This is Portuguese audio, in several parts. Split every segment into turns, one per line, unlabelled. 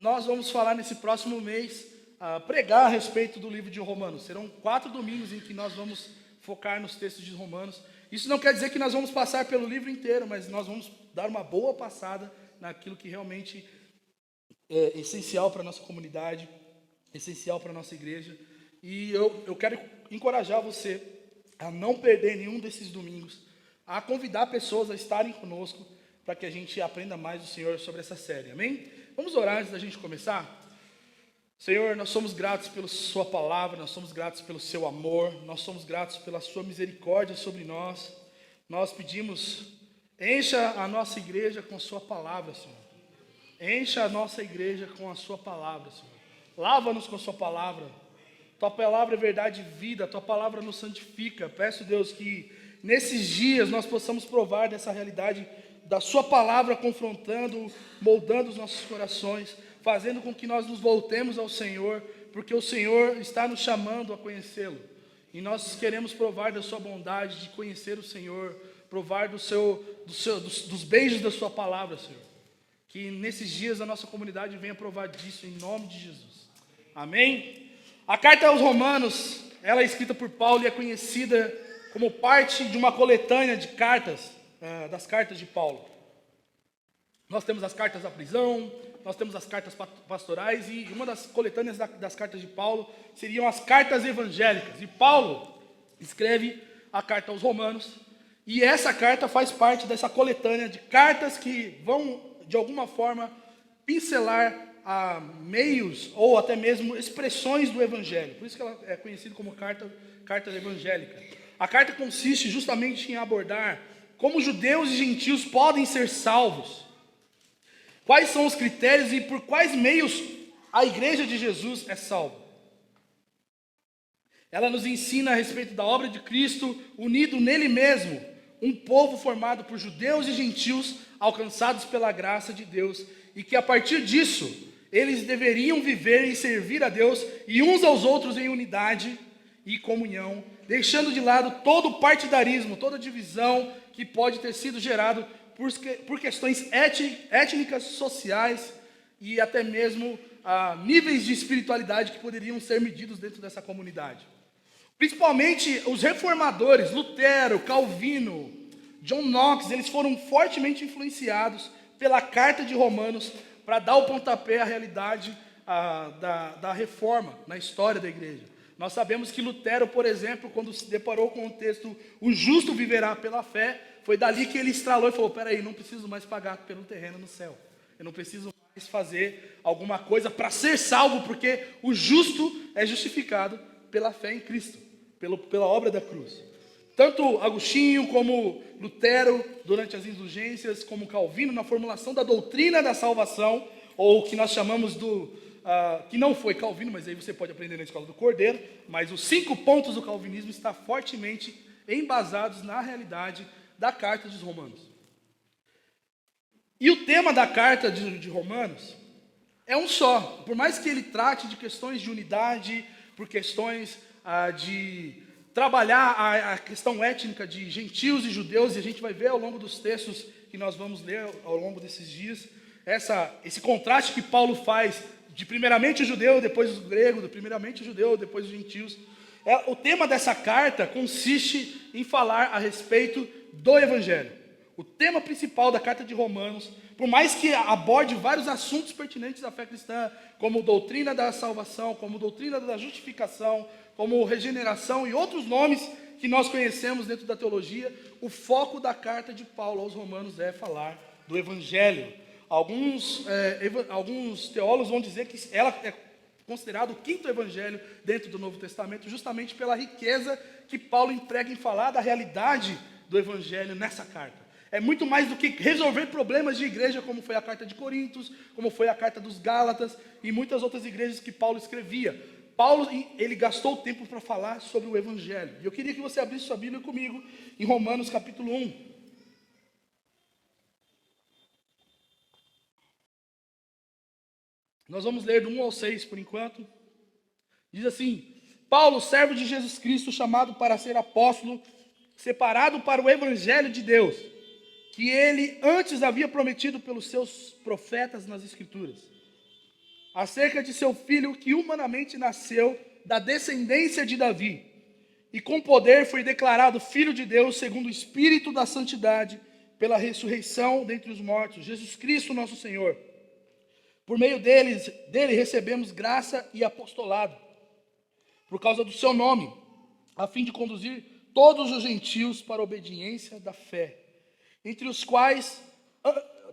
Nós vamos falar nesse próximo mês, pregar a respeito do livro de Romanos. Serão 4 domingos em que nós vamos focar nos textos de Romanos. Isso não quer dizer que nós vamos passar pelo livro inteiro, mas nós vamos dar uma boa passada naquilo que realmente é essencial para a nossa comunidade, essencial para a nossa igreja. E eu quero encorajar você a não perder nenhum desses domingos, a convidar pessoas a estarem conosco, para que a gente aprenda mais do Senhor sobre essa série, amém? Vamos orar antes da gente começar? Senhor, nós somos gratos pela sua palavra, nós somos gratos pelo seu amor, nós somos gratos pela sua misericórdia sobre nós. Nós pedimos, encha a nossa igreja com sua palavra, Senhor. Encha a nossa igreja com a sua palavra, Senhor. Lava-nos com a sua palavra. Tua palavra é verdade e vida, tua palavra nos santifica. Peço, Deus, que nesses dias nós possamos provar dessa realidade da sua palavra, confrontando, moldando os nossos corações, fazendo com que nós nos voltemos ao Senhor, porque o Senhor está nos chamando a conhecê-lo. E nós queremos provar da sua bondade, de conhecer o Senhor, provar dos beijos da sua palavra, Senhor. Que nesses dias a nossa comunidade venha provar disso, em nome de Jesus. Amém? A carta aos Romanos, ela é escrita por Paulo e é conhecida como parte de uma coletânea de cartas, das cartas de Paulo. Nós temos as cartas da prisão, nós temos as cartas pastorais, e uma das coletâneas das cartas de Paulo seriam as cartas evangélicas. E Paulo escreve a carta aos Romanos, e essa carta faz parte dessa coletânea de cartas que vão, de alguma forma, pincelar meios ou até mesmo expressões do Evangelho. Por isso que ela é conhecida como carta evangélica. A carta consiste justamente em abordar como judeus e gentios podem ser salvos, quais são os critérios e por quais meios a igreja de Jesus é salva. Ela nos ensina a respeito da obra de Cristo, unido nele mesmo, um povo formado por judeus e gentios alcançados pela graça de Deus, e que a partir disso, eles deveriam viver e servir a Deus e uns aos outros em unidade e comunhão, deixando de lado todo o partidarismo, toda divisão que pode ter sido gerado por questões étnicas, sociais e até mesmo níveis de espiritualidade que poderiam ser medidos dentro dessa comunidade. Principalmente os reformadores, Lutero, Calvino, John Knox, eles foram fortemente influenciados pela carta de Romanos para dar o pontapé à realidade da reforma na história da igreja. Nós sabemos que Lutero, por exemplo, quando se deparou com o texto "o justo viverá pela fé", foi dali que ele estralou e falou: peraí, não preciso mais pagar pelo terreno no céu. Eu não preciso mais fazer alguma coisa para ser salvo, porque o justo é justificado pela fé em Cristo, pela obra da cruz. Tanto Agostinho como Lutero, durante as indulgências, como Calvino, na formulação da doutrina da salvação, ou o que nós chamamos que não foi Calvino, mas aí você pode aprender na escola do Cordeiro, mas os 5 pontos do calvinismo estão fortemente embasados na realidade da carta dos Romanos. E o tema da carta de Romanos é um só. Por mais que ele trate de questões de unidade, por questões de trabalhar a questão étnica de gentios e judeus, e a gente vai ver ao longo dos textos que nós vamos ler ao longo desses dias, esse contraste que Paulo faz de primeiramente o judeu, depois o grego, primeiramente o judeu, depois os gentios. O tema dessa carta consiste em falar a respeito do Evangelho. O tema principal da carta de Romanos, por mais que aborde vários assuntos pertinentes à fé cristã, como doutrina da salvação, como doutrina da justificação, como regeneração e outros nomes que nós conhecemos dentro da teologia, o foco da carta de Paulo aos Romanos é falar do Evangelho. Alguns teólogos vão dizer que ela é considerado o 5º evangelho dentro do Novo Testamento, justamente pela riqueza que Paulo emprega em falar da realidade do evangelho nessa carta. É muito mais do que resolver problemas de igreja, como foi a carta de Coríntios, como foi a carta dos Gálatas e muitas outras igrejas que Paulo escrevia. Paulo, ele gastou tempo para falar sobre o evangelho. E eu queria que você abrisse sua Bíblia comigo em Romanos capítulo 1. Nós vamos ler do 1 ao 6 por enquanto. Diz assim: Paulo, servo de Jesus Cristo, chamado para ser apóstolo, separado para o evangelho de Deus, que ele antes havia prometido pelos seus profetas nas Escrituras, acerca de seu filho que humanamente nasceu da descendência de Davi, e com poder foi declarado Filho de Deus segundo o Espírito da Santidade, pela ressurreição dentre os mortos, Jesus Cristo nosso Senhor. Por meio dele recebemos graça e apostolado, por causa do seu nome, a fim de conduzir todos os gentios para a obediência da fé, entre os quais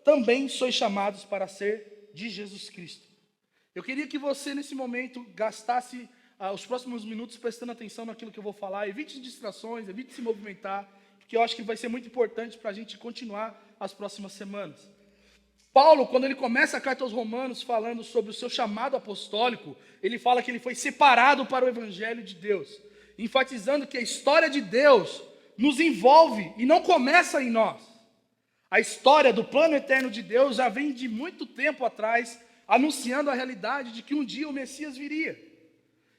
também sois chamados para ser de Jesus Cristo. Eu queria que você, nesse momento, gastasse os próximos minutos prestando atenção naquilo que eu vou falar. Evite distrações, evite se movimentar, porque eu acho que vai ser muito importante para a gente continuar as próximas semanas. Paulo, quando ele começa a carta aos Romanos, falando sobre o seu chamado apostólico, ele fala que ele foi separado para o Evangelho de Deus, enfatizando que a história de Deus nos envolve e não começa em nós. A história do plano eterno de Deus já vem de muito tempo atrás, anunciando a realidade de que um dia o Messias viria.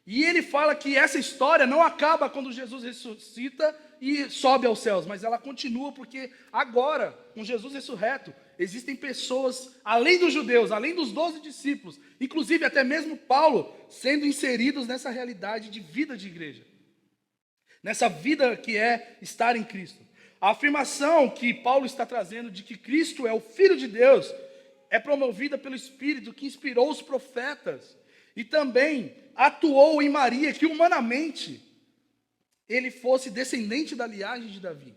E ele fala que essa história não acaba quando Jesus ressuscita e sobe aos céus, mas ela continua porque agora, com Jesus ressurreto, existem pessoas, além dos judeus, além dos 12 discípulos, inclusive até mesmo Paulo, sendo inseridos nessa realidade de vida de igreja. Nessa vida que é estar em Cristo. A afirmação que Paulo está trazendo de que Cristo é o Filho de Deus é promovida pelo Espírito que inspirou os profetas e também atuou em Maria, que humanamente ele fosse descendente da linhagem de Davi.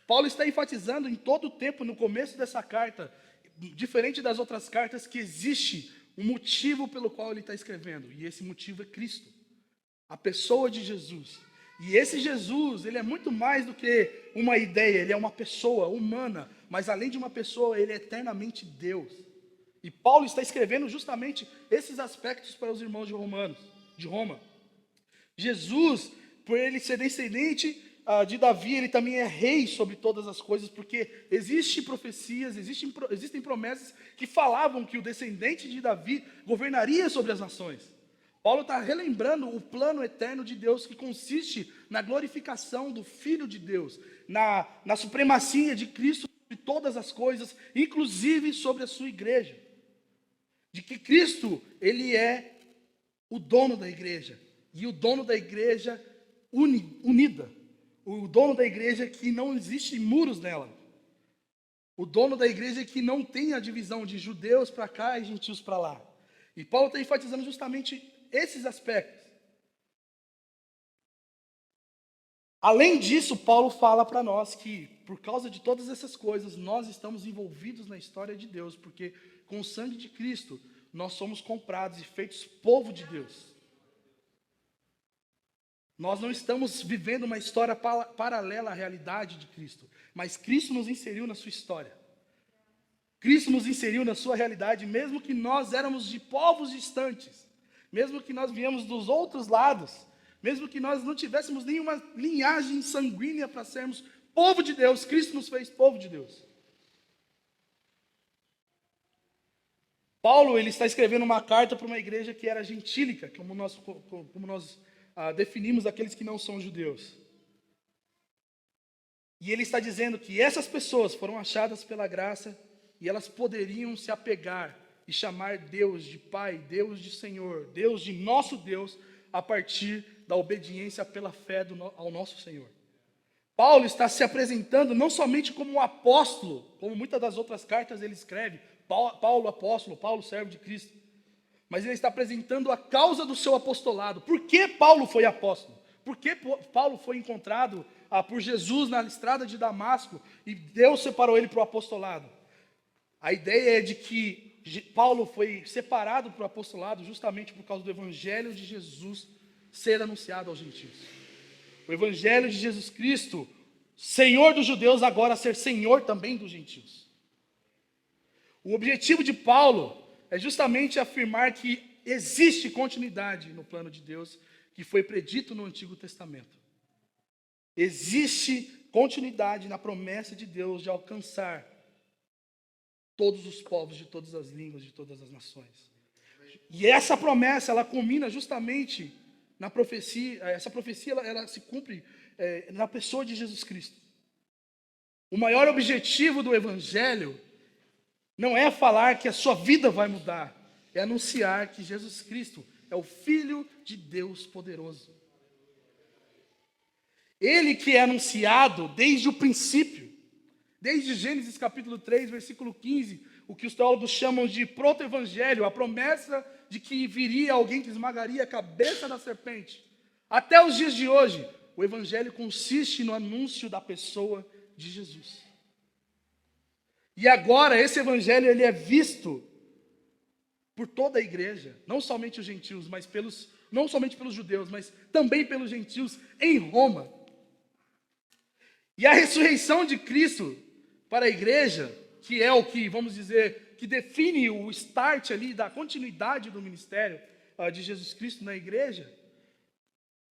Paulo está enfatizando em todo o tempo, no começo dessa carta, diferente das outras cartas, que existe um motivo pelo qual ele está escrevendo, e esse motivo é Cristo, a pessoa de Jesus. E esse Jesus, ele é muito mais do que uma ideia, ele é uma pessoa humana, mas além de uma pessoa, ele é eternamente Deus. E Paulo está escrevendo justamente esses aspectos para os irmãos de Roma. Jesus, por ele ser descendente de Davi, ele também é rei sobre todas as coisas, porque existem profecias, existem promessas que falavam que o descendente de Davi governaria sobre as nações. Paulo está relembrando o plano eterno de Deus, que consiste na glorificação do Filho de Deus, na supremacia de Cristo sobre todas as coisas, inclusive sobre a sua igreja. De que Cristo, ele é o dono da igreja, e o dono da igreja unida, o dono da igreja que não existe muros nela, o dono da igreja que não tem a divisão de judeus para cá e gentios para lá. E Paulo está enfatizando justamente esses aspectos. Além disso, Paulo fala para nós que, por causa de todas essas coisas, nós estamos envolvidos na história de Deus, porque com o sangue de Cristo, nós somos comprados e feitos povo de Deus. Nós não estamos vivendo uma história paralela à realidade de Cristo, mas Cristo nos inseriu na sua história. Cristo nos inseriu na sua realidade, mesmo que nós éramos de povos distantes, mesmo que nós viemos dos outros lados, mesmo que nós não tivéssemos nenhuma linhagem sanguínea para sermos povo de Deus, Cristo nos fez povo de Deus. Paulo, ele está escrevendo uma carta para uma igreja que era gentílica, como nós definimos aqueles que não são judeus. E ele está dizendo que essas pessoas foram achadas pela graça e elas poderiam se apegar e chamar Deus de Pai, Deus de Senhor, Deus de nosso Deus, a partir da obediência pela fé ao nosso Senhor. Paulo está se apresentando não somente como um apóstolo, como muitas das outras cartas ele escreve, Paulo apóstolo, Paulo servo de Cristo, mas ele está apresentando a causa do seu apostolado. Por que Paulo foi apóstolo? Por que Paulo foi encontrado por Jesus na estrada de Damasco e Deus separou ele para o apostolado? A ideia é de que Paulo foi separado para o apostolado justamente por causa do evangelho de Jesus ser anunciado aos gentios. O evangelho de Jesus Cristo, Senhor dos judeus, agora ser Senhor também dos gentios. O objetivo de Paulo é justamente afirmar que existe continuidade no plano de Deus que foi predito no Antigo Testamento. Existe continuidade na promessa de Deus de alcançar todos os povos de todas as línguas, de todas as nações. E essa promessa, ela culmina justamente na profecia. Essa profecia, ela se cumpre na pessoa de Jesus Cristo. O maior objetivo do Evangelho não é falar que a sua vida vai mudar, é anunciar que Jesus Cristo é o Filho de Deus poderoso. Ele que é anunciado desde o princípio, desde Gênesis capítulo 3, versículo 15, o que os teólogos chamam de proto-evangelho, a promessa de que viria alguém que esmagaria a cabeça da serpente. Até os dias de hoje, o evangelho consiste no anúncio da pessoa de Jesus. E agora esse evangelho ele é visto por toda a igreja, não somente os gentios, mas não somente pelos judeus, mas também pelos gentios em Roma. E a ressurreição de Cristo para a igreja, que é o que, vamos dizer, que define o start ali da continuidade do ministério de Jesus Cristo na igreja,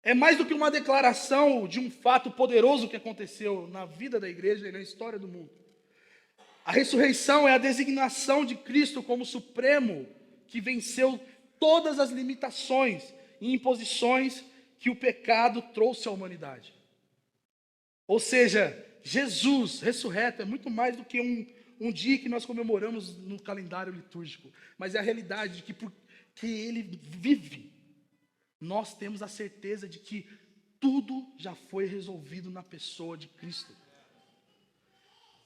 é mais do que uma declaração de um fato poderoso que aconteceu na vida da igreja e na história do mundo. A ressurreição é a designação de Cristo como supremo que venceu todas as limitações e imposições que o pecado trouxe à humanidade. Ou seja, Jesus ressurreto é muito mais do que um dia que nós comemoramos no calendário litúrgico, mas é a realidade de que porque ele vive, nós temos a certeza de que tudo já foi resolvido na pessoa de Cristo.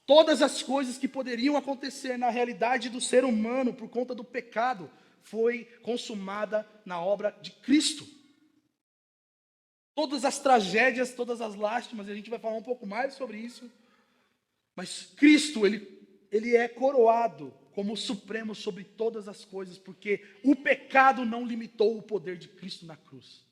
Todas as coisas que poderiam acontecer na realidade do ser humano por conta do pecado foi consumada na obra de Cristo. Todas as tragédias, todas as lástimas, a gente vai falar um pouco mais sobre isso. Mas Cristo, ele é coroado como supremo sobre todas as coisas, porque o pecado não limitou o poder de Cristo na cruz.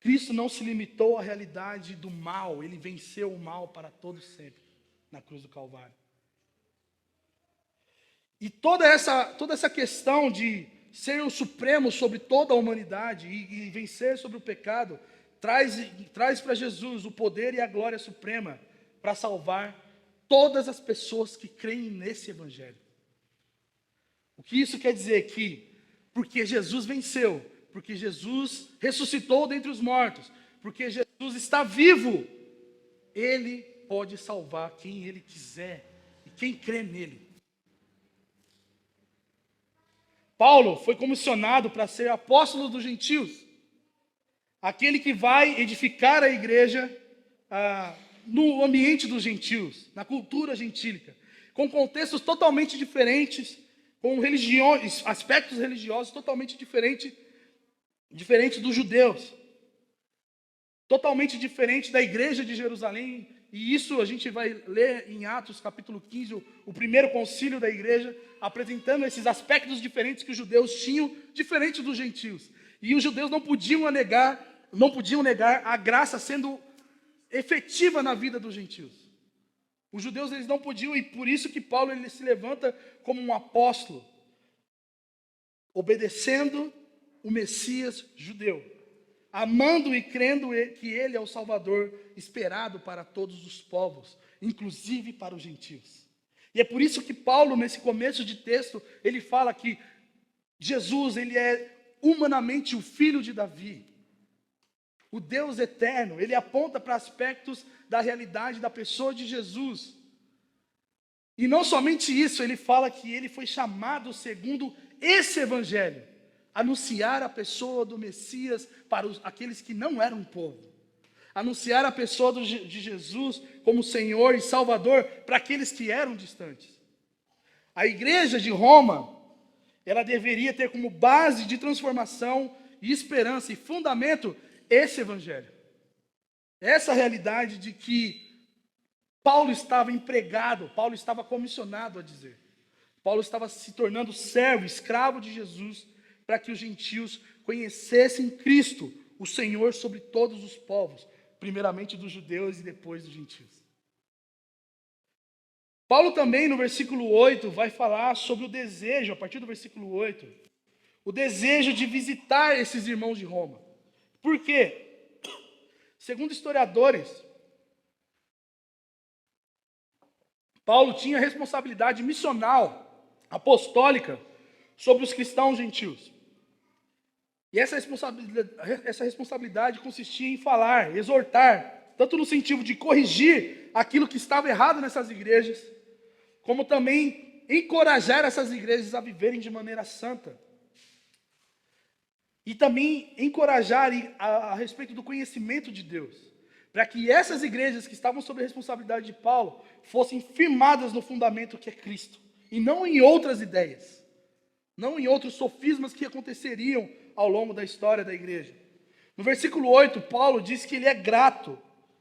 Cristo não se limitou à realidade do mal, ele venceu o mal para todo sempre na cruz do Calvário. E toda essa questão de ser o supremo sobre toda a humanidade e vencer sobre o pecado, traz para Jesus o poder e a glória suprema para salvar todas as pessoas que creem nesse evangelho. O que isso quer dizer? Que porque Jesus venceu, porque Jesus ressuscitou dentre os mortos, porque Jesus está vivo, ele pode salvar quem ele quiser e quem crê nele. Paulo foi comissionado para ser apóstolo dos gentios, aquele que vai edificar a igreja no ambiente dos gentios, na cultura gentílica, com contextos totalmente diferentes, com aspectos religiosos totalmente diferentes dos judeus, totalmente diferente da igreja de Jerusalém. E isso a gente vai ler em Atos capítulo 15, o primeiro concílio da igreja, apresentando esses aspectos diferentes que os judeus tinham, diferente dos gentios. E os judeus não podiam negar a graça sendo efetiva na vida dos gentios. Os judeus eles não podiam, e por isso que Paulo ele se levanta como um apóstolo, obedecendo o Messias judeu, amando e crendo que ele é o Salvador esperado para todos os povos, inclusive para os gentios. E é por isso que Paulo, nesse começo de texto, ele fala que Jesus, ele é humanamente o filho de Davi, o Deus eterno. Ele aponta para aspectos da realidade da pessoa de Jesus. E não somente isso, ele fala que ele foi chamado segundo esse evangelho, anunciar a pessoa do Messias para aqueles que não eram povo. Anunciar a pessoa de Jesus como Senhor e Salvador para aqueles que eram distantes. A igreja de Roma, ela deveria ter como base de transformação e esperança e fundamento esse evangelho. Essa realidade de que Paulo estava empregado, Paulo estava comissionado a dizer. Paulo estava se tornando servo, escravo de Jesus, para que os gentios conhecessem Cristo, o Senhor sobre todos os povos, primeiramente dos judeus e depois dos gentios. Paulo também no versículo 8 vai falar sobre o desejo, a partir do versículo 8, o desejo de visitar esses irmãos de Roma. Por quê? Segundo historiadores, Paulo tinha responsabilidade missional, apostólica, sobre os cristãos gentios. E essa responsabilidade consistia em falar, exortar, tanto no sentido de corrigir aquilo que estava errado nessas igrejas, como também encorajar essas igrejas a viverem de maneira santa. E também encorajar a respeito do conhecimento de Deus, para que essas igrejas que estavam sob a responsabilidade de Paulo fossem firmadas no fundamento que é Cristo, e não em outras ideias, não em outros sofismas que aconteceriam ao longo da história da igreja. No versículo 8, Paulo diz que ele é grato.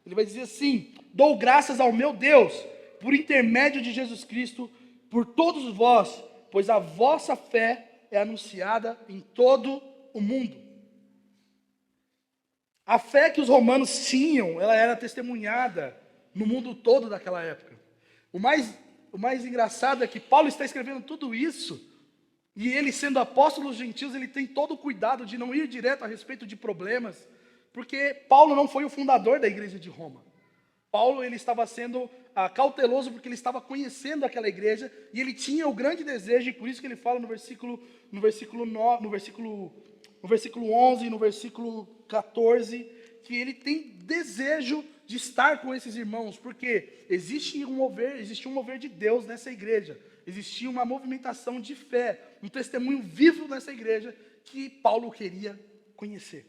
Ele vai dizer assim: dou graças ao meu Deus, por intermédio de Jesus Cristo, por todos vós, pois a vossa fé é anunciada em todo o mundo. A fé que os romanos tinham, ela era testemunhada no mundo todo daquela época. O mais engraçado é que Paulo está escrevendo tudo isso, e ele, sendo apóstolo dos gentios, ele tem todo o cuidado de não ir direto a respeito de problemas, porque Paulo não foi o fundador da igreja de Roma. Paulo, ele estava sendo cauteloso porque ele estava conhecendo aquela igreja, e ele tinha o grande desejo, e por isso que ele fala no versículo 11 e no versículo 14, que ele tem desejo de estar com esses irmãos, porque existia um mover de Deus nessa igreja, existia uma movimentação de fé, um testemunho vivo nessa igreja que Paulo queria conhecer.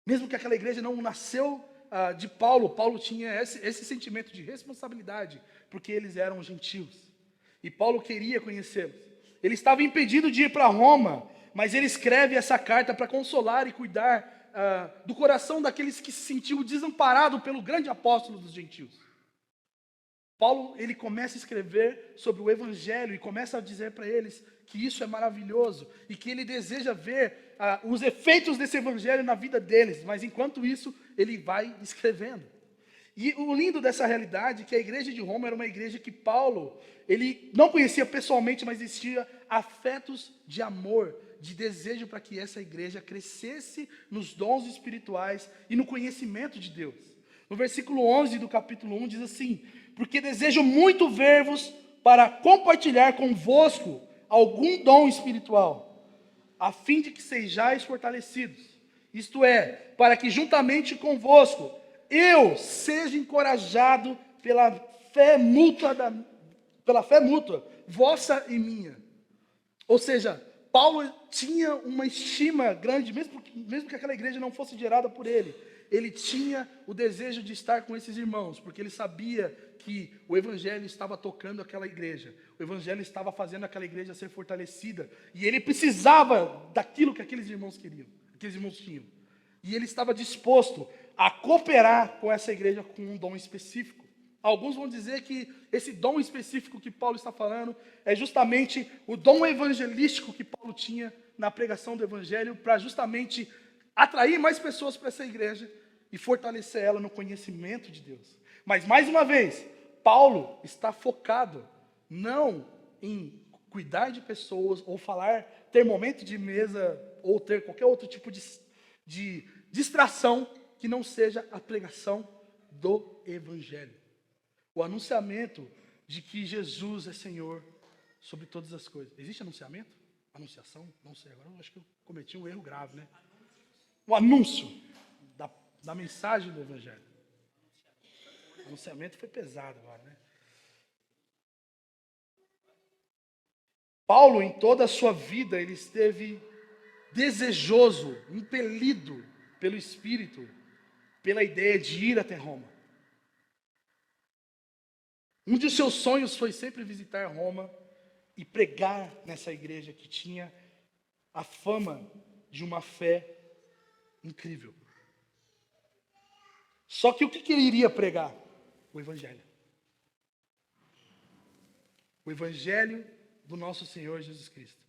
Mesmo que aquela igreja não nasceu de Paulo, Paulo tinha esse sentimento de responsabilidade, porque eles eram gentios, e Paulo queria conhecê-los. Ele estava impedido de ir para Roma, mas ele escreve essa carta para consolar e cuidar do coração daqueles que se sentiam desamparados pelo grande apóstolo dos gentios. Paulo, ele começa a escrever sobre o evangelho e começa a dizer para eles que isso é maravilhoso e que ele deseja ver os efeitos desse evangelho na vida deles, mas enquanto isso, ele vai escrevendo. E o lindo dessa realidade é que a igreja de Roma era uma igreja que Paulo, ele não conhecia pessoalmente, mas existia afetos de amor, de desejo para que essa igreja crescesse nos dons espirituais e no conhecimento de Deus. No versículo 11 do capítulo 1 diz assim: porque desejo muito ver-vos para compartilhar convosco algum dom espiritual, a fim de que sejais fortalecidos. Isto é, para que juntamente convosco eu seja encorajado pela fé mútua, vossa e minha. Ou seja, Paulo tinha uma estima grande, mesmo que aquela igreja não fosse gerada por ele. Ele tinha o desejo de estar com esses irmãos, porque ele sabia que o evangelho estava tocando aquela igreja. O evangelho estava fazendo aquela igreja ser fortalecida. E ele precisava daquilo que aqueles irmãos queriam, aqueles irmãos tinham. E ele estava disposto a cooperar com essa igreja com um dom específico. Alguns vão dizer que esse dom específico que Paulo está falando é justamente o dom evangelístico que Paulo tinha na pregação do evangelho, para justamente atrair mais pessoas para essa igreja e fortalecer ela no conhecimento de Deus. Mas, mais uma vez, Paulo está focado não em cuidar de pessoas ou ter momento de mesa ou ter qualquer outro tipo de distração que não seja a pregação do evangelho. O anunciamento de que Jesus é Senhor sobre todas as coisas. Existe anunciamento? Anunciação? Não sei, agora eu acho que eu cometi um erro grave, né? O anúncio da mensagem do evangelho. O anunciamento foi pesado agora, né? Paulo, em toda a sua vida, ele esteve desejoso, impelido pelo Espírito, pela ideia de ir até Roma. Um de seus sonhos foi sempre visitar Roma e pregar nessa igreja que tinha a fama de uma fé incrível. Só que o que ele iria pregar? O Evangelho. O Evangelho do nosso Senhor Jesus Cristo.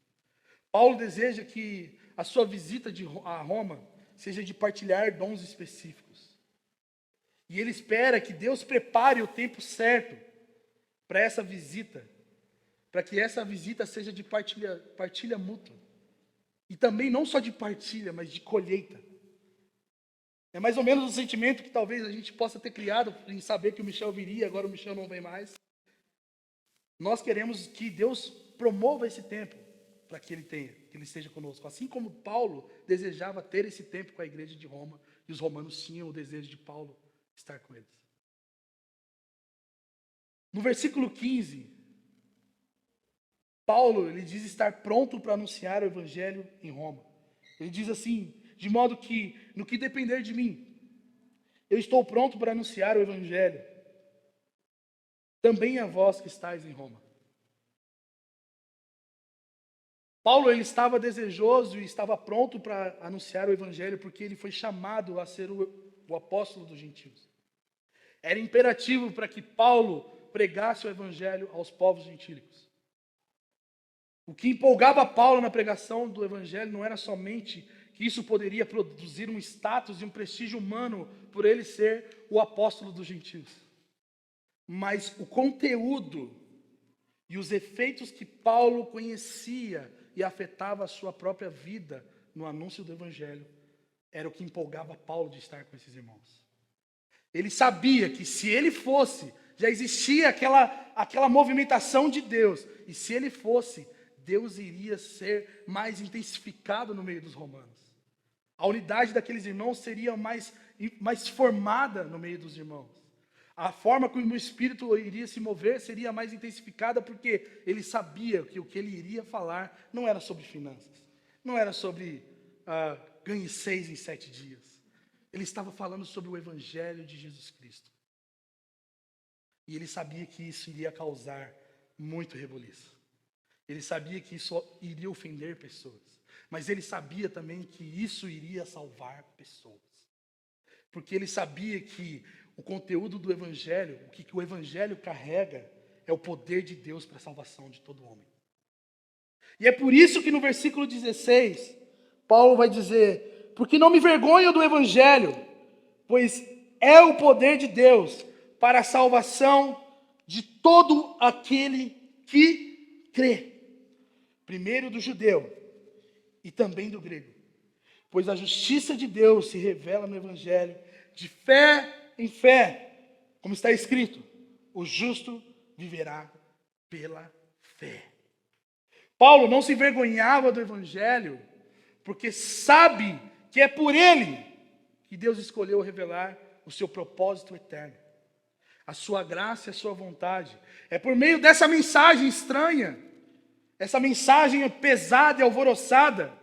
Paulo deseja que a sua visita a Roma seja de partilhar dons específicos. E ele espera que Deus prepare o tempo certo para essa visita, para que essa visita seja de partilha mútua. E também não só de partilha, mas de colheita. É mais ou menos o sentimento que talvez a gente possa ter criado em saber que o Michel viria, agora o Michel não vem mais. Nós queremos que Deus promova esse tempo para que ele esteja conosco. Assim como Paulo desejava ter esse tempo com a igreja de Roma, e os romanos tinham o desejo de Paulo estar com eles. No versículo 15, Paulo, ele diz estar pronto para anunciar o evangelho em Roma. Ele diz assim, de modo que, no que depender de mim, eu estou pronto para anunciar o evangelho também a vós que estáis em Roma. Paulo, ele estava desejoso e estava pronto para anunciar o evangelho porque ele foi chamado a ser o apóstolo dos gentios. Era imperativo para que Paulo pregasse o evangelho aos povos gentílicos. O que empolgava Paulo na pregação do evangelho não era somente que isso poderia produzir um status e um prestígio humano por ele ser o apóstolo dos gentios, mas o conteúdo e os efeitos que Paulo conhecia e afetava a sua própria vida no anúncio do evangelho era o que empolgava Paulo de estar com esses irmãos. Ele sabia que se ele fosse, já existia aquela movimentação de Deus, e se ele fosse, Deus iria ser mais intensificado no meio dos romanos. A unidade daqueles irmãos seria mais formada no meio dos irmãos. A forma como o Espírito iria se mover seria mais intensificada, porque ele sabia que o que ele iria falar não era sobre finanças, não era sobre ganhe 6 em 7 dias. Ele estava falando sobre o Evangelho de Jesus Cristo. E ele sabia que isso iria causar muito rebuliço. Ele sabia que isso iria ofender pessoas. Mas ele sabia também que isso iria salvar pessoas. Porque ele sabia que o conteúdo do Evangelho, o que o Evangelho carrega, é o poder de Deus para a salvação de todo homem. E é por isso que no versículo 16, Paulo vai dizer: porque não me vergonho do Evangelho, pois é o poder de Deus para a salvação de todo aquele que crê. Primeiro do judeu e também do grego. Pois a justiça de Deus se revela no Evangelho de fé em fé, como está escrito: o justo viverá pela fé. Paulo não se envergonhava do Evangelho, porque sabe que é por ele que Deus escolheu revelar o seu propósito eterno, a sua graça e a sua vontade. É por meio dessa mensagem estranha, essa mensagem pesada e alvoroçada,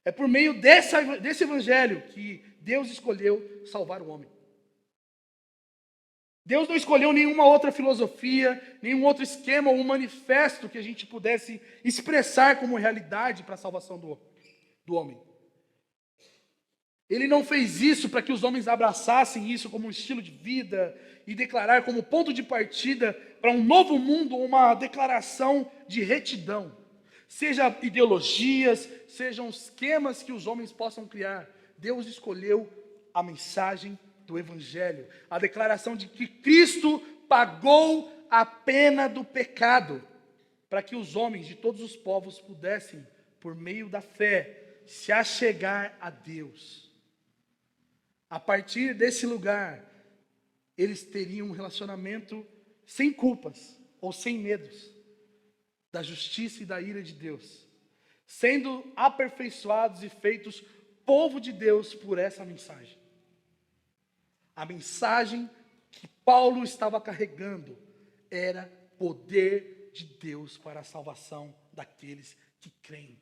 é por meio desse Evangelho que Deus escolheu salvar o homem. Deus não escolheu nenhuma outra filosofia, nenhum outro esquema ou um manifesto que a gente pudesse expressar como realidade para a salvação do homem. Ele não fez isso para que os homens abraçassem isso como um estilo de vida e declarar como ponto de partida para um novo mundo uma declaração de retidão. Seja ideologias, sejam esquemas que os homens possam criar. Deus escolheu a mensagem do Evangelho, a declaração de que Cristo pagou a pena do pecado, para que os homens de todos os povos pudessem, por meio da fé, se achegar a Deus. A partir desse lugar, eles teriam um relacionamento sem culpas ou sem medos da justiça e da ira de Deus, sendo aperfeiçoados e feitos povo de Deus por essa mensagem. A mensagem que Paulo estava carregando era poder de Deus para a salvação daqueles que creem.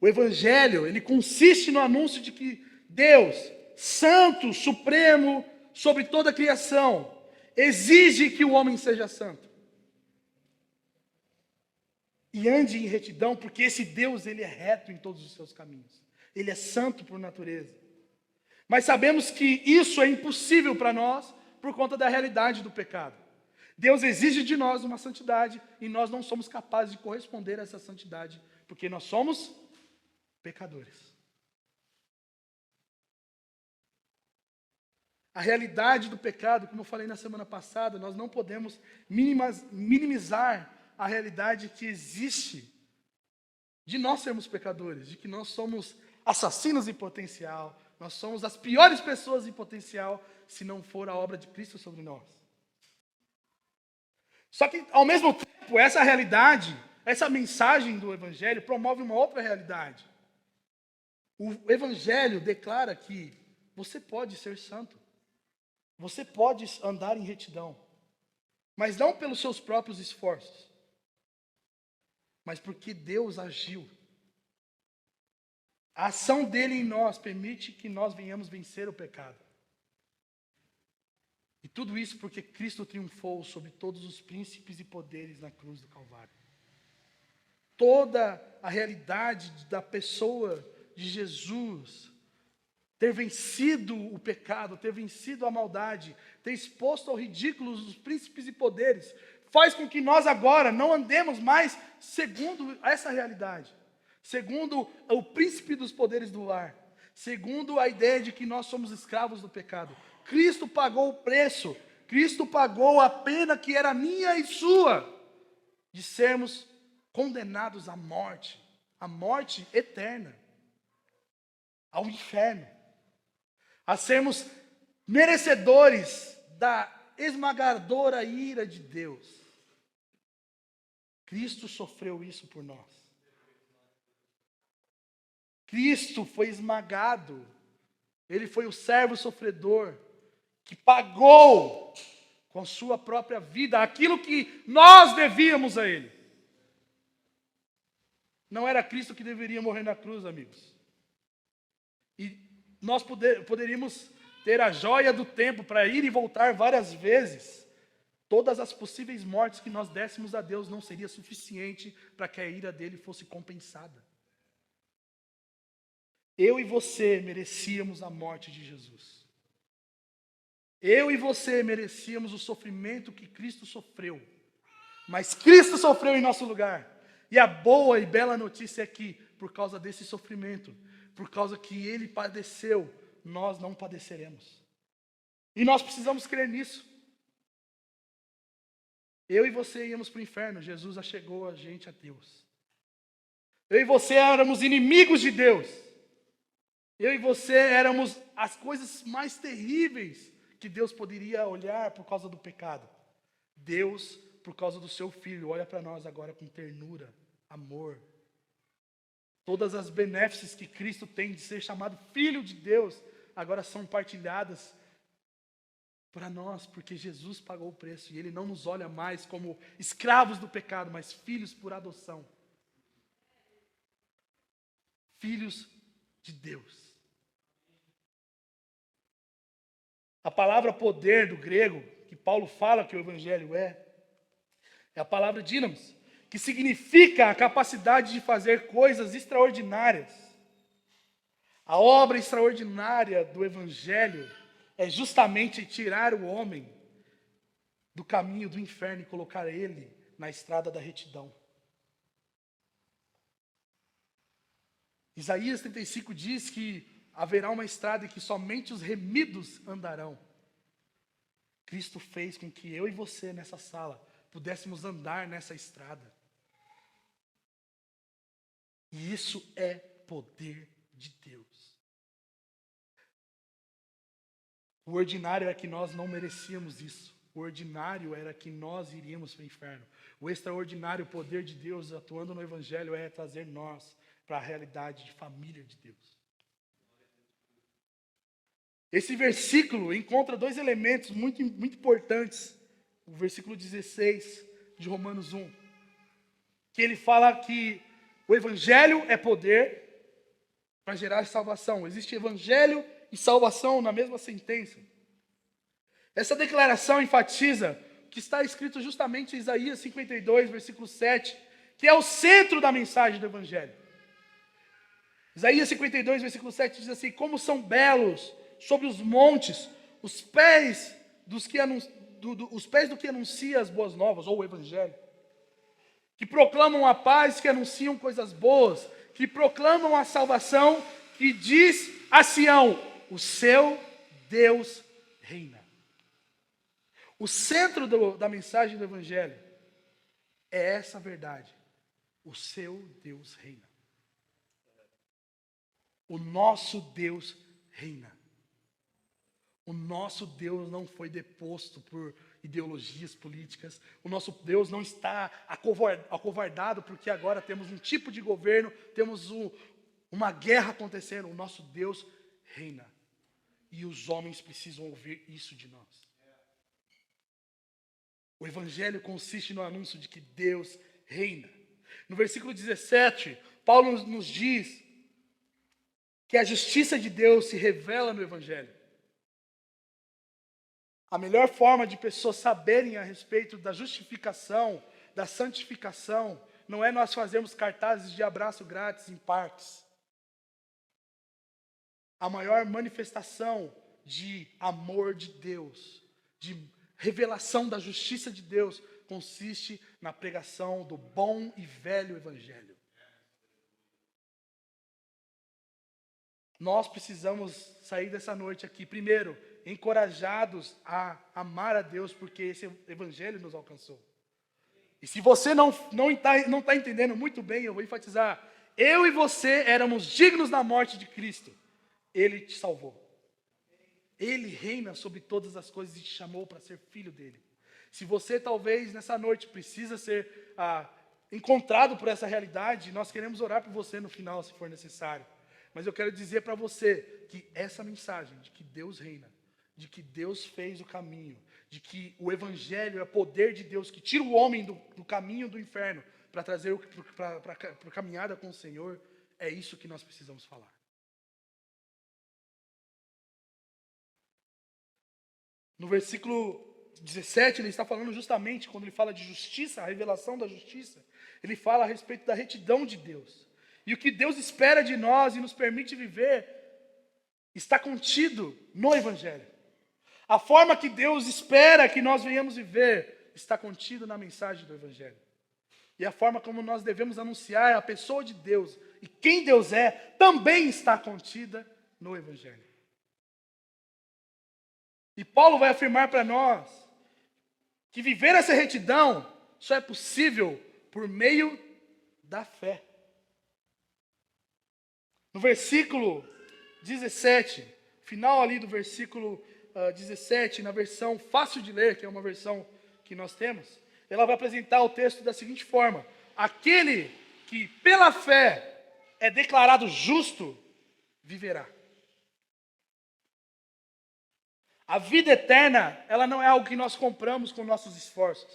O Evangelho, ele consiste no anúncio de que Deus, santo, supremo, sobre toda a criação, exige que o homem seja santo. E ande em retidão, porque esse Deus, ele é reto em todos os seus caminhos. Ele é santo por natureza. Mas sabemos que isso é impossível para nós por conta da realidade do pecado. Deus exige de nós uma santidade e nós não somos capazes de corresponder a essa santidade, porque nós somos pecadores. A realidade do pecado, como eu falei na semana passada, nós não podemos minimizar a realidade que existe de nós sermos pecadores, de que nós somos assassinos em potencial, nós somos as piores pessoas em potencial, se não for a obra de Cristo sobre nós. Só que, ao mesmo tempo, essa realidade, essa mensagem do Evangelho promove uma outra realidade. O Evangelho declara que você pode ser santo, você pode andar em retidão. Mas não pelos seus próprios esforços, mas porque Deus agiu. A ação dele em nós permite que nós venhamos vencer o pecado. E tudo isso porque Cristo triunfou sobre todos os príncipes e poderes na cruz do Calvário. Toda a realidade da pessoa de Jesus, ter vencido o pecado, ter vencido a maldade, ter exposto ao ridículo os príncipes e poderes, faz com que nós agora não andemos mais segundo essa realidade, segundo o príncipe dos poderes do ar, segundo a ideia de que nós somos escravos do pecado. Cristo pagou o preço, Cristo pagou a pena que era minha e sua, de sermos condenados à morte eterna, ao inferno, a sermos merecedores da esmagadora ira de Deus. Cristo sofreu isso por nós. Cristo foi esmagado. Ele foi o servo sofredor que pagou com sua própria vida aquilo que nós devíamos a Ele. Não era Cristo que deveria morrer na cruz, amigos. E nós poderíamos ter a joia do tempo para ir e voltar várias vezes. Todas as possíveis mortes que nós dessemos a Deus não seria suficiente para que a ira dele fosse compensada. Eu e você merecíamos a morte de Jesus. Eu e você merecíamos o sofrimento que Cristo sofreu. Mas Cristo sofreu em nosso lugar. E a boa e bela notícia é que, por causa desse sofrimento, por causa que Ele padeceu, nós não padeceremos. E nós precisamos crer nisso. Eu e você íamos para o inferno, Jesus achegou a gente a Deus. Eu e você éramos inimigos de Deus. Eu e você éramos as coisas mais terríveis que Deus poderia olhar por causa do pecado. Deus, por causa do seu Filho, olha para nós agora com ternura, amor. Todas as benéficas que Cristo tem de ser chamado Filho de Deus, agora são partilhadas para nós, porque Jesus pagou o preço e Ele não nos olha mais como escravos do pecado, mas filhos por adoção. Filhos de Deus. A palavra poder do grego, que Paulo fala que o Evangelho é a palavra dínamos, que significa a capacidade de fazer coisas extraordinárias. A obra extraordinária do Evangelho é justamente tirar o homem do caminho do inferno e colocar ele na estrada da retidão. Isaías 35 diz que haverá uma estrada em que somente os remidos andarão. Cristo fez com que eu e você nessa sala pudéssemos andar nessa estrada. E isso é poder de Deus. O ordinário é que nós não merecíamos isso. O ordinário era que nós iríamos para o inferno. O extraordinário poder de Deus atuando no Evangelho é trazer nós para a realidade de família de Deus. Esse versículo encontra dois elementos muito importantes. O versículo 16 de Romanos 1. Que ele fala que o Evangelho é poder para gerar salvação. Existe Evangelho e salvação na mesma sentença. Essa declaração enfatiza o que está escrito justamente em Isaías 52, versículo 7, que é o centro da mensagem do Evangelho. Isaías 52, versículo 7 diz assim: como são belos sobre os montes os pés do que anuncia as boas novas, ou o Evangelho, que proclamam a paz, que anunciam coisas boas, que proclamam a salvação, que diz a Sião: o seu Deus reina. O centro da mensagem do Evangelho é essa verdade: o seu Deus reina. O nosso Deus reina. O nosso Deus não foi deposto por ideologias políticas. O nosso Deus não está acovardado porque agora temos um tipo de governo, temos uma guerra acontecendo. O nosso Deus reina. E os homens precisam ouvir isso de nós. O evangelho consiste no anúncio de que Deus reina. No versículo 17, Paulo nos diz que a justiça de Deus se revela no evangelho. A melhor forma de pessoas saberem a respeito da justificação, da santificação, não é nós fazermos cartazes de abraço grátis em parques. A maior manifestação de amor de Deus, de revelação da justiça de Deus, consiste na pregação do bom e velho evangelho. Nós precisamos sair dessa noite aqui, primeiro, encorajados a amar a Deus, porque esse evangelho nos alcançou. E se você não está entendendo muito bem, eu vou enfatizar. Eu e você éramos dignos da morte de Cristo. Ele te salvou. Ele reina sobre todas as coisas e te chamou para ser filho dele. Se você talvez nessa noite precisa ser encontrado por essa realidade, nós queremos orar por você no final, se for necessário. Mas eu quero dizer para você que essa mensagem de que Deus reina, de que Deus fez o caminho, de que o evangelho é poder de Deus que tira o homem do caminho do inferno para trazer para a caminhada com o Senhor, é isso que nós precisamos falar. No versículo 17, ele está falando justamente, quando ele fala de justiça, a revelação da justiça, ele fala a respeito da retidão de Deus. E o que Deus espera de nós e nos permite viver está contido no evangelho. A forma que Deus espera que nós venhamos viver está contido na mensagem do evangelho. E a forma como nós devemos anunciar a pessoa de Deus e quem Deus é, também está contida no evangelho. E Paulo vai afirmar para nós que viver essa retidão só é possível por meio da fé. No versículo 17, final ali do versículo 17, na versão fácil de ler, que é uma versão que nós temos, ela vai apresentar o texto da seguinte forma: aquele que pela fé é declarado justo, viverá. A vida eterna, ela não é algo que nós compramos com nossos esforços.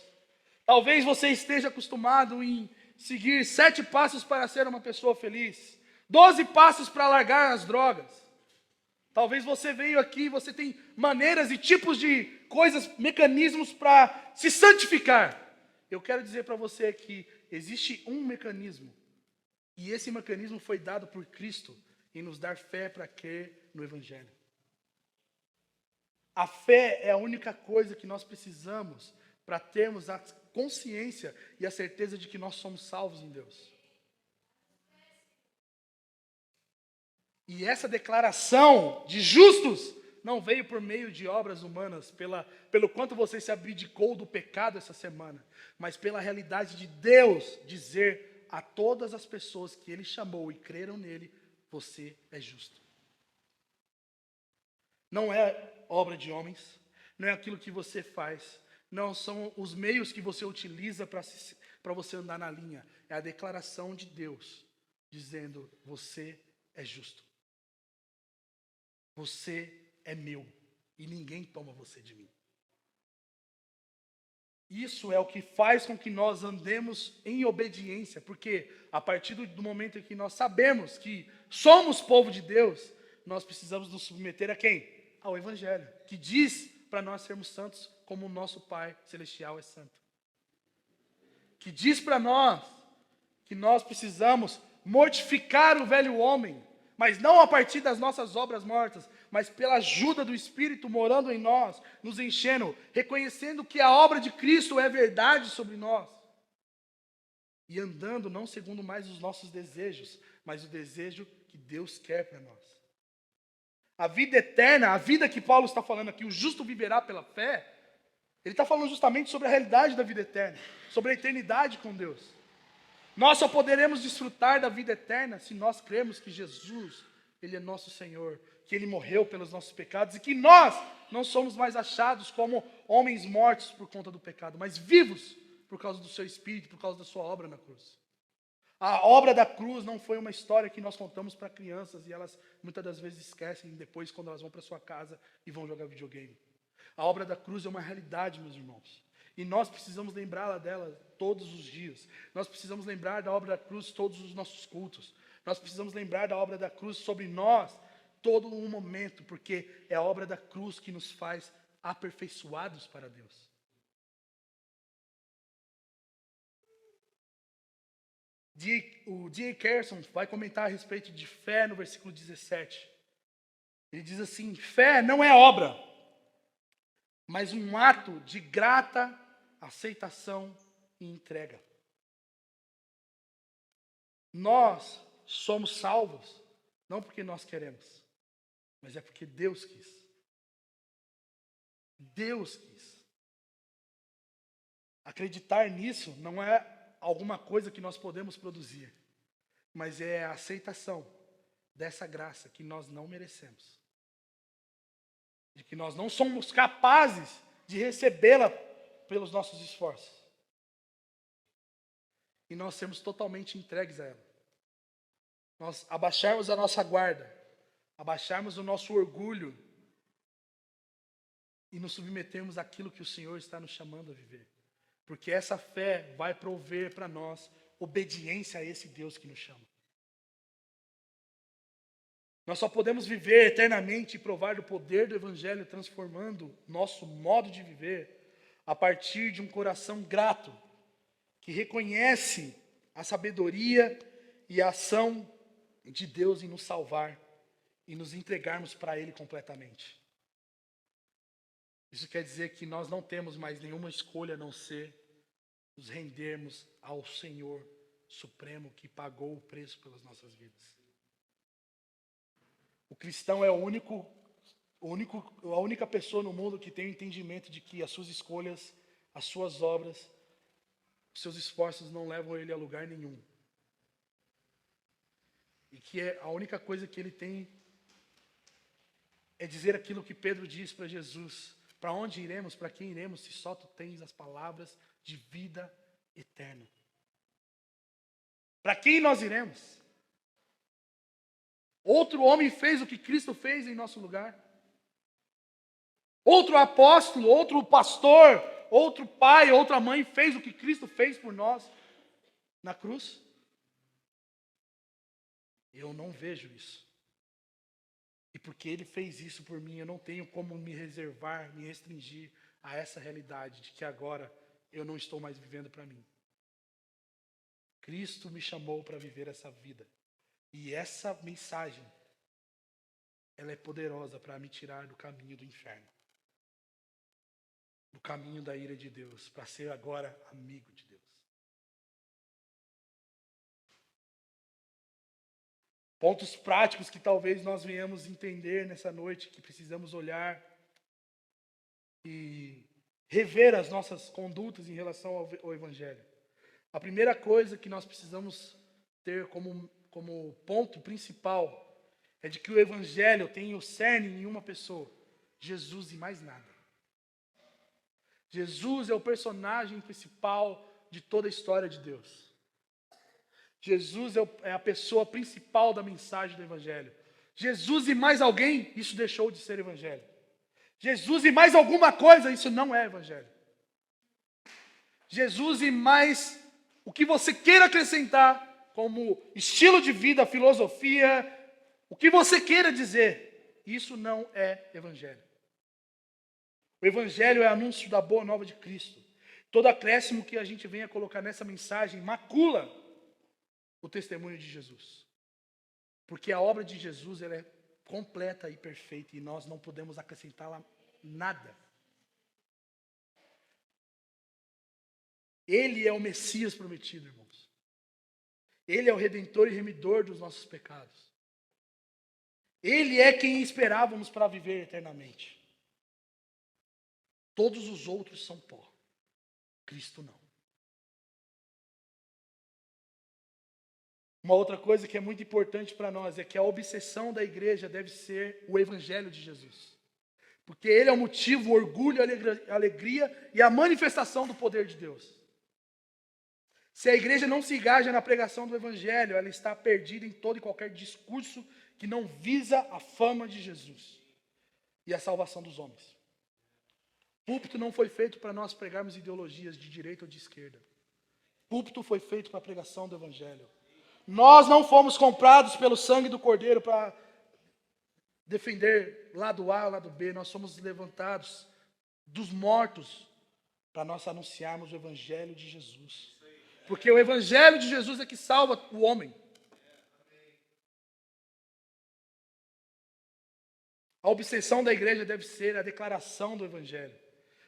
Talvez você esteja acostumado em seguir 7 passos para ser uma pessoa feliz, 12 passos para largar as drogas. Talvez você veio aqui e você tem maneiras e tipos de coisas, mecanismos para se santificar. Eu quero dizer para você que existe um mecanismo, e esse mecanismo foi dado por Cristo em nos dar fé para crer no Evangelho. A fé é a única coisa que nós precisamos para termos a consciência e a certeza de que nós somos salvos em Deus. E essa declaração de justos não veio por meio de obras humanas, pelo quanto você se abdicou do pecado essa semana, mas pela realidade de Deus dizer a todas as pessoas que Ele chamou e creram nele, você é justo. Não é obra de homens, não é aquilo que você faz, não são os meios que você utiliza para você andar na linha, é a declaração de Deus dizendo: você é justo. Você é meu e ninguém toma você de mim. Isso é o que faz com que nós andemos em obediência, porque a partir do momento em que nós sabemos que somos povo de Deus, nós precisamos nos submeter a quem? Ao Evangelho, que diz para nós sermos santos como o nosso Pai Celestial é santo. Que diz para nós que nós precisamos mortificar o velho homem, mas não a partir das nossas obras mortas, mas pela ajuda do Espírito morando em nós, nos enchendo, reconhecendo que a obra de Cristo é verdade sobre nós. E andando não segundo mais os nossos desejos, mas o desejo que Deus quer para nós. A vida eterna, a vida que Paulo está falando aqui, o justo viverá pela fé, ele está falando justamente sobre a realidade da vida eterna, sobre a eternidade com Deus. Nós só poderemos desfrutar da vida eterna se nós cremos que Jesus, Ele é nosso Senhor, que Ele morreu pelos nossos pecados e que nós não somos mais achados como homens mortos por conta do pecado, mas vivos por causa do seu Espírito, por causa da sua obra na cruz. A obra da cruz não foi uma história que nós contamos para crianças e elas muitas das vezes esquecem depois quando elas vão para sua casa e vão jogar videogame. A obra da cruz é uma realidade, meus irmãos. E nós precisamos lembrá-la dela todos os dias. Nós precisamos lembrar da obra da cruz todos os nossos cultos. Nós precisamos lembrar da obra da cruz sobre nós todo um momento, porque é a obra da cruz que nos faz aperfeiçoados para Deus. O D.A. Carson vai comentar a respeito de fé no versículo 17. Ele diz assim: fé não é obra, mas um ato de grata aceitação e entrega. Nós somos salvos, não porque nós queremos, mas é porque Deus quis. Deus quis. Acreditar nisso não é alguma coisa que nós podemos produzir, mas é a aceitação dessa graça que nós não merecemos. De que nós não somos capazes de recebê-la pelos nossos esforços. E nós sermos totalmente entregues a ela. Nós abaixarmos a nossa guarda, abaixarmos o nosso orgulho e nos submetermos àquilo que o Senhor está nos chamando a viver. Porque essa fé vai prover para nós obediência a esse Deus que nos chama. Nós só podemos viver eternamente e provar do poder do Evangelho transformando nosso modo de viver a partir de um coração grato, que reconhece a sabedoria e a ação de Deus em nos salvar e nos entregarmos para Ele completamente. Isso quer dizer que nós não temos mais nenhuma escolha a não ser nos rendermos ao Senhor Supremo que pagou o preço pelas nossas vidas. O cristão é a única pessoa no mundo que tem o entendimento de que as suas escolhas, as suas obras, os seus esforços não levam ele a lugar nenhum. E que a única coisa que ele tem é dizer aquilo que Pedro diz para Jesus: para onde iremos, para quem iremos, se só tu tens as palavras de vida eterna? Para quem nós iremos? Outro homem fez o que Cristo fez em nosso lugar? Outro apóstolo, outro pastor, outro pai, outra mãe fez o que Cristo fez por nós na cruz? Eu não vejo isso. E porque Ele fez isso por mim, eu não tenho como me reservar, me restringir a essa realidade de que agora eu não estou mais vivendo para mim. Cristo me chamou para viver essa vida. E essa mensagem, ela é poderosa para me tirar do caminho do inferno. Do caminho da ira de Deus, para ser agora amigo de Deus. Pontos práticos que talvez nós venhamos entender nessa noite, que precisamos olhar e rever as nossas condutas em relação ao Evangelho. A primeira coisa que nós precisamos ter como ponto principal é de que o Evangelho tem o cerne em uma pessoa, Jesus e mais nada. Jesus é o personagem principal de toda a história de Deus. Jesus é a pessoa principal da mensagem do Evangelho. Jesus e mais alguém, isso deixou de ser Evangelho. Jesus e mais alguma coisa, isso não é Evangelho. Jesus e mais o que você queira acrescentar como estilo de vida, filosofia, o que você queira dizer, isso não é Evangelho. O Evangelho é anúncio da boa nova de Cristo. Todo acréscimo que a gente venha colocar nessa mensagem macula o testemunho de Jesus. Porque a obra de Jesus ela é completa e perfeita e nós não podemos acrescentá-la nada. Ele é o Messias prometido, irmãos. Ele é o Redentor e Remidor dos nossos pecados. Ele é quem esperávamos para viver eternamente. Todos os outros são pó. Cristo não. Uma outra coisa que é muito importante para nós é que a obsessão da igreja deve ser o Evangelho de Jesus. Porque ele é o motivo, o orgulho, a alegria e a manifestação do poder de Deus. Se a igreja não se engaja na pregação do Evangelho, ela está perdida em todo e qualquer discurso que não visa a fama de Jesus e a salvação dos homens. Púlpito não foi feito para nós pregarmos ideologias de direita ou de esquerda. Púlpito foi feito para a pregação do Evangelho. Nós não fomos comprados pelo sangue do Cordeiro para defender lado A, lado B. Nós somos levantados dos mortos para nós anunciarmos o Evangelho de Jesus. Porque o Evangelho de Jesus é que salva o homem. A obsessão da igreja deve ser a declaração do Evangelho,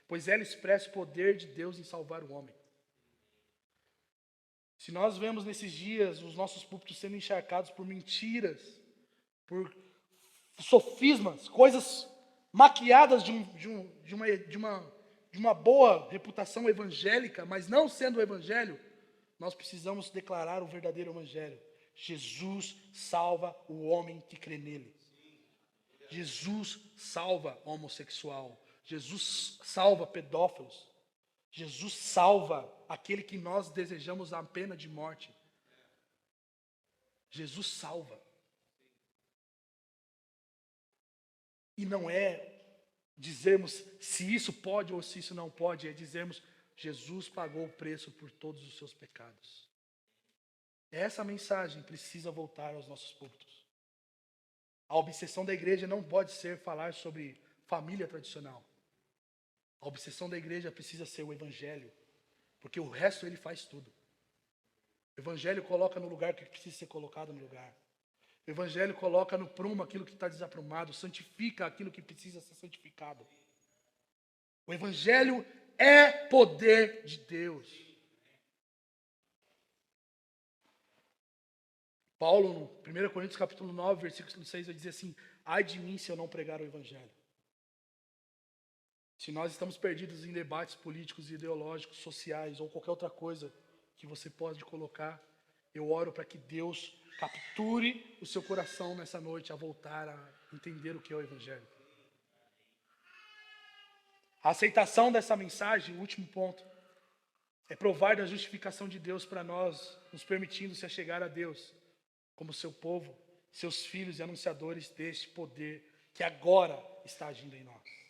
pois ela expressa o poder de Deus em salvar o homem. Se nós vemos nesses dias os nossos púlpitos sendo encharcados por mentiras, por sofismas, coisas maquiadas de uma boa reputação evangélica, mas não sendo o Evangelho, nós precisamos declarar o verdadeiro Evangelho. Jesus salva o homem que crê nele. Jesus salva homossexual. Jesus salva pedófilos. Jesus salva aquele que nós desejamos a pena de morte. Jesus salva. E não é dizermos se isso pode ou se isso não pode, é dizermos Jesus pagou o preço por todos os seus pecados. Essa mensagem precisa voltar aos nossos púlpitos. A obsessão da igreja não pode ser falar sobre família tradicional. A obsessão da igreja precisa ser o Evangelho, porque o resto ele faz tudo. O Evangelho coloca no lugar que precisa ser colocado no lugar. O Evangelho coloca no prumo aquilo que está desaprumado, santifica aquilo que precisa ser santificado. O Evangelho é poder de Deus. Paulo, no 1 Coríntios capítulo 9, versículo 6, vai dizer assim: ai de mim se eu não pregar o Evangelho. Se nós estamos perdidos em debates políticos, ideológicos, sociais ou qualquer outra coisa que você pode colocar, eu oro para que Deus capture o seu coração nessa noite a voltar a entender o que é o Evangelho. A aceitação dessa mensagem, o último ponto, é provar da justificação de Deus para nós, nos permitindo se achegar a Deus como seu povo, seus filhos e anunciadores deste poder que agora está agindo em nós.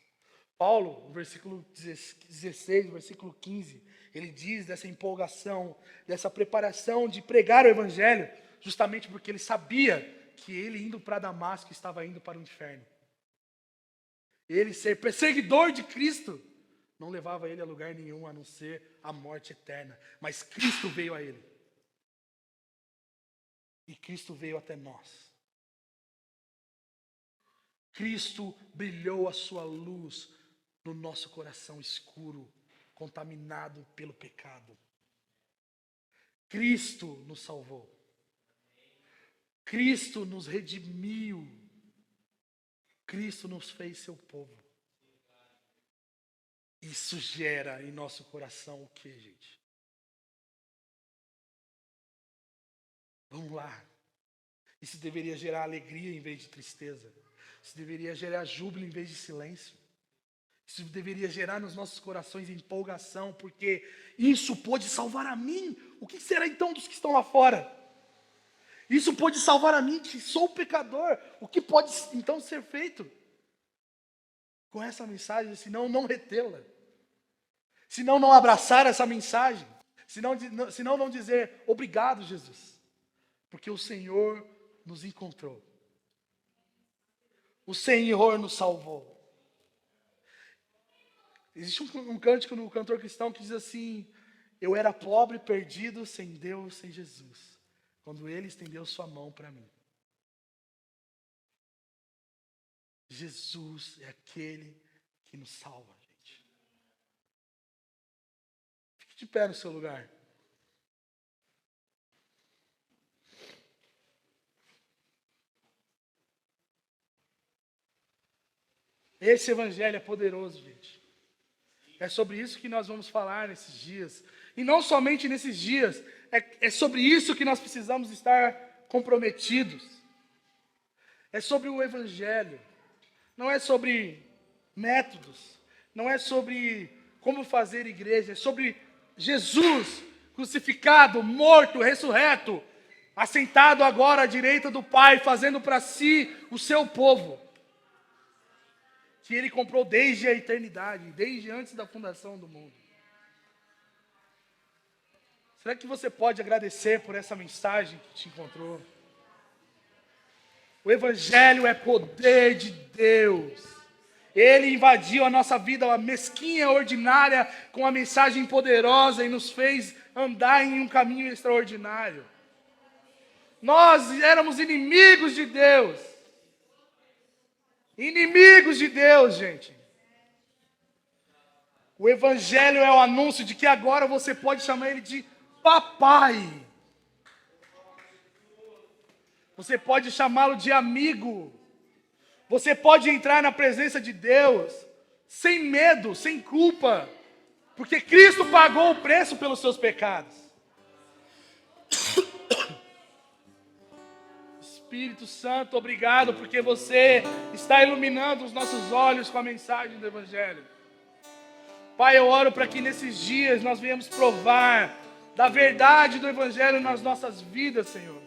Paulo, no versículo 16, no versículo 15, ele diz dessa empolgação, dessa preparação de pregar o Evangelho, justamente porque ele sabia que ele indo para Damasco estava indo para o inferno. Ele ser perseguidor de Cristo não levava ele a lugar nenhum a não ser a morte eterna. Mas Cristo veio a ele. E Cristo veio até nós. Cristo brilhou a sua luz no nosso coração escuro, contaminado pelo pecado. Cristo nos salvou. Cristo nos redimiu. Cristo nos fez seu povo. Isso gera em nosso coração o que, gente? Vamos lá. Isso deveria gerar alegria em vez de tristeza. Isso deveria gerar júbilo em vez de silêncio. Isso deveria gerar nos nossos corações empolgação, porque isso pode salvar a mim. O que será então dos que estão lá fora? Isso pode salvar a mim, que sou pecador. O que pode então ser feito com essa mensagem, senão não retê-la? Senão não abraçar essa mensagem? Senão não dizer obrigado, Jesus, porque o Senhor nos encontrou. O Senhor nos salvou. Existe um cântico no cantor cristão que diz assim: eu era pobre, perdido, sem Deus, sem Jesus, quando Ele estendeu sua mão para mim. Jesus é aquele que nos salva, gente. Fique de pé no seu lugar. Esse evangelho é poderoso, gente. É sobre isso que nós vamos falar nesses dias. E não somente nesses dias, é sobre isso que nós precisamos estar comprometidos. É sobre o evangelho. Não é sobre métodos. Não é sobre como fazer igreja. É sobre Jesus crucificado, morto, ressurreto, assentado agora à direita do Pai, fazendo para si o seu povo. que Ele comprou desde a eternidade, desde antes da fundação do mundo. Será que você pode agradecer por essa mensagem que te encontrou? O Evangelho é poder de Deus. Ele invadiu a nossa vida, a mesquinha, ordinária, com a mensagem poderosa e nos fez andar em um caminho extraordinário. Nós éramos inimigos de Deus. Inimigos de Deus, gente. O Evangelho é o anúncio de que agora você pode chamar Ele de papai. Você pode chamá-lo de amigo. Você pode entrar na presença de Deus sem medo, sem culpa, porque Cristo pagou o preço pelos seus pecados. Espírito Santo, obrigado, porque você está iluminando os nossos olhos com a mensagem do Evangelho. Pai, eu oro para que nesses dias nós venhamos provar da verdade do Evangelho nas nossas vidas, Senhor.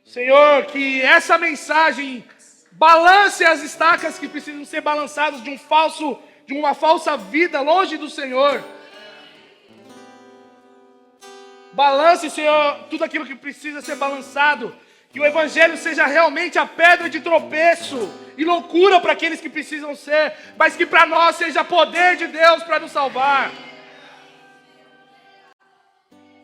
Senhor, que essa mensagem balance as estacas que precisam ser balançadas de uma falsa vida longe do Senhor. Balance, Senhor, tudo aquilo que precisa ser balançado. Que o Evangelho seja realmente a pedra de tropeço e loucura para aqueles que precisam ser, mas que para nós seja poder de Deus para nos salvar.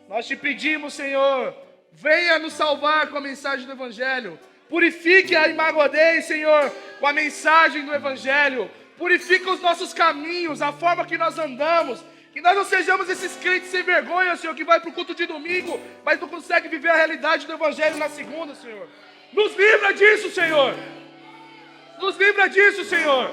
Nós te pedimos, Senhor, venha nos salvar com a mensagem do Evangelho. Purifique a Imagodei, Senhor, com a mensagem do Evangelho. Purifica os nossos caminhos, a forma que nós andamos. Que nós não sejamos esses crentes sem vergonha, Senhor, que vai para o culto de domingo, mas não consegue viver a realidade do Evangelho na segunda, Senhor. Nos livra disso, Senhor. Nos livra disso, Senhor.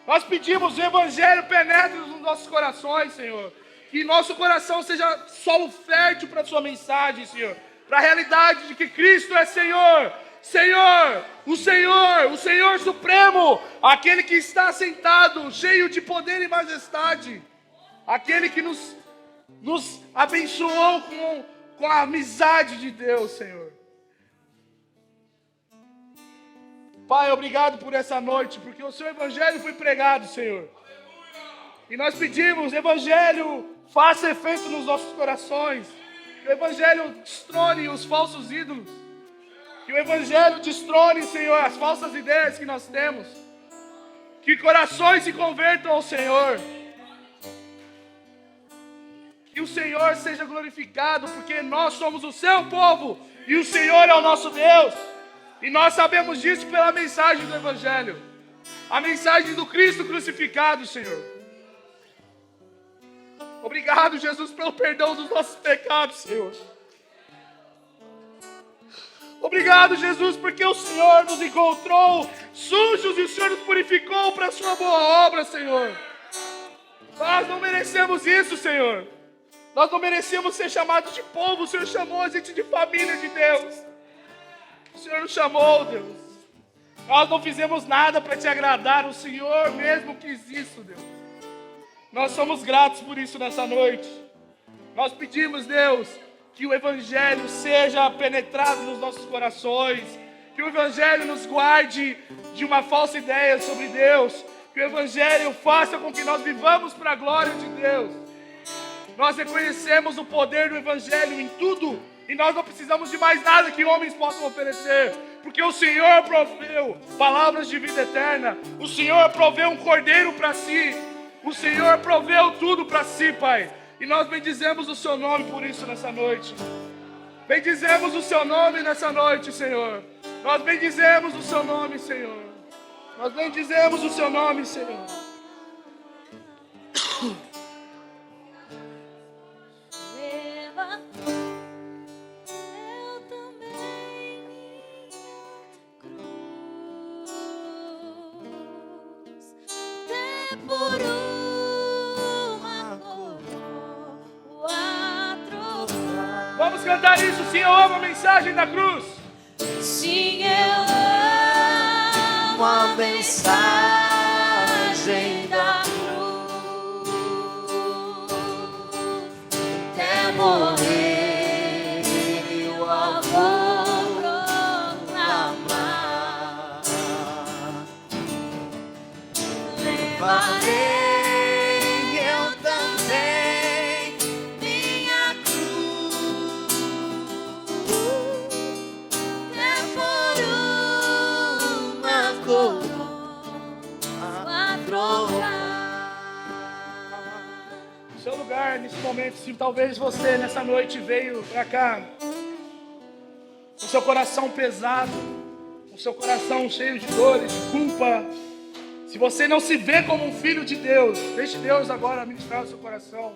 Nós pedimos o Evangelho penetre nos nossos corações, Senhor. Que nosso coração seja solo fértil para a sua mensagem, Senhor. Para a realidade de que Cristo é Senhor. Senhor, o Senhor Supremo. Aquele que está sentado, cheio de poder e majestade. Aquele que nos abençoou com a amizade de Deus, Senhor. Pai, obrigado por essa noite, porque o seu Evangelho foi pregado, Senhor. E nós pedimos, Evangelho, faça efeito nos nossos corações. Que o Evangelho destrone os falsos ídolos. Que o Evangelho destrone, Senhor, as falsas ideias que nós temos. Que corações se convertam ao Senhor. Que o Senhor seja glorificado, porque nós somos o seu povo e o Senhor é o nosso Deus. E nós sabemos disso pela mensagem do Evangelho. A mensagem do Cristo crucificado, Senhor. Obrigado, Jesus, pelo perdão dos nossos pecados, Senhor. Obrigado, Jesus, porque o Senhor nos encontrou sujos e o Senhor nos purificou para a sua boa obra, Senhor. Nós não merecemos isso, Senhor. Nós não merecemos ser chamados de povo. O Senhor chamou a gente de família de Deus. O Senhor nos chamou, Deus. Nós não fizemos nada para te agradar. O Senhor mesmo quis isso, Deus. Nós somos gratos por isso nessa noite. Nós pedimos, Deus, que o Evangelho seja penetrado nos nossos corações. Que o Evangelho nos guarde de uma falsa ideia sobre Deus. Que o Evangelho faça com que nós vivamos para a glória de Deus. Nós reconhecemos o poder do Evangelho em tudo. E nós não precisamos de mais nada que homens possam oferecer. Porque o Senhor proveu palavras de vida eterna. O Senhor proveu um cordeiro para si. O Senhor proveu tudo para si, Pai. E nós bendizemos o seu nome por isso nessa noite. Bendizemos o seu nome nessa noite, Senhor. Nós bendizemos o seu nome, Senhor. Nós bendizemos o seu nome, Senhor.
Eu também cruz, por uma coroa trocar.
Vamos cantar isso, sim, eu amo a mensagem da cruz.
Sim, eu amo a mensagem da cruz, até morrer eu a vou proclamar. levarei eu também minha cruz, é por uma coroa trocar.
No seu lugar, nesse momento, se talvez você nessa noite veio para cá com seu coração pesado, com seu coração cheio de dores, de culpa. Se você não se vê como um filho de Deus, deixe Deus agora ministrar o seu coração.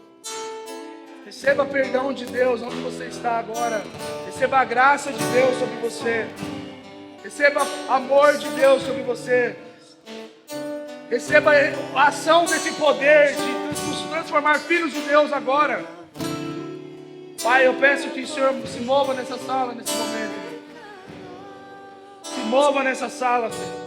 Receba perdão de Deus onde você está agora. Receba a graça de Deus sobre você. Receba amor de Deus sobre você. Receba a ação desse poder de nos transformar filhos de Deus agora. Pai, eu peço que o Senhor se mova nessa sala nesse momento. Se mova nessa sala, Senhor.